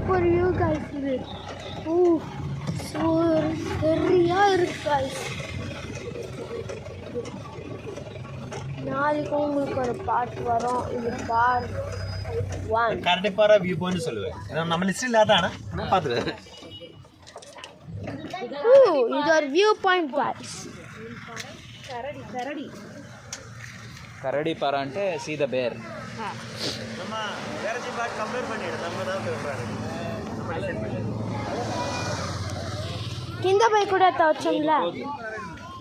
Super view guys இது. சரியா இருக்கு கைஸ். நாளைக்கு உங்களுக்கு ஒரு பார்ட் வரும். இது பார்ட் 1. கரடிப்பாறை வியூ பாயிண்ட் சொல்லுவேன். நம்ம லிஸ்ட் இல்லாதானா பார்த்துக்க. இது ஒரு வியூ பாயிண்ட் கைஸ். கரடிப்பாறை అంటే see the bear. நம்ம வேற ஜிபாட் கம்பேர் பண்ணிடு. நம்ம தான் சொல்றாங்க. కింద పోయి కూడా తోచంలా.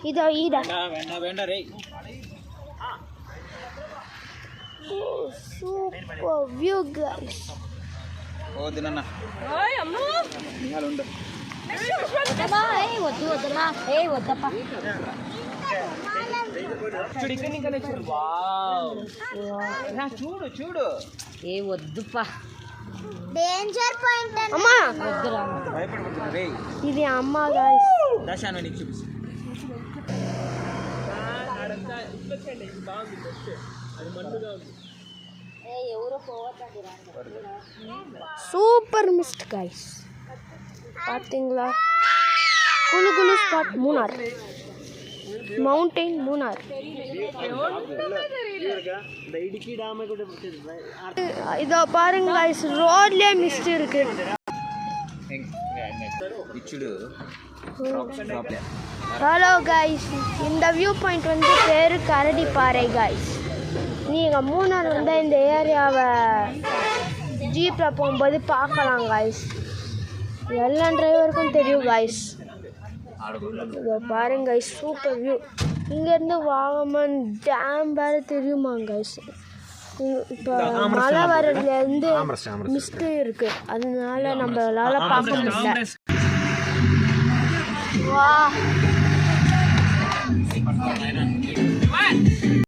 ఇదో ఈడ వేండా రే. Super view guys. ఓ దినన్న. ఓయ్ అమ్ము. ఇంగాలుండు. వద్దమ్మా. వద్దమ్మా. వద్దప్పా. చూడు ఇక్కడ నింకనే చూడు. వావ్. నా చూడు. వద్దుపా. డేంజర్ పాయింట్ అమ్మా. వద్దురా. భయపడబడుతున్నా రే. ఇది అమ్మ గైస్. దశాను నీకు చూపిస్తా. Super mist guys. பாத்தீங்களா? குளு குளு ஸ்பாட் மூணார். மவுண்டைன் மூணார். இதோ பாருங்க கைஸ், ரோட்லயே மிஸ்ட் இருக்கு. ஹலோ கைஸ், இந்த வியூ பாயிண்ட் வந்து பேரு கரடிப்பாறை கைஸ். நீங்கள் மூணார் வந்து இந்த ஏரியாவை ஜீப்பில் போகும்போது பார்க்கலாம் கைஸ். எல்லா டிரைவருக்கும் தெரியும் கைஸ். இதோ பாருங்க கைஸ், சூப்பர் வியூ. இங்கேருந்து வாகமன் டேம் வேறு தெரியுமா கைஸ். இப்போ மழை வர்றதுலேருந்து மிஸ்ட்டு இருக்குது, அதனால நம்மளால பார்க்க முடியல. வா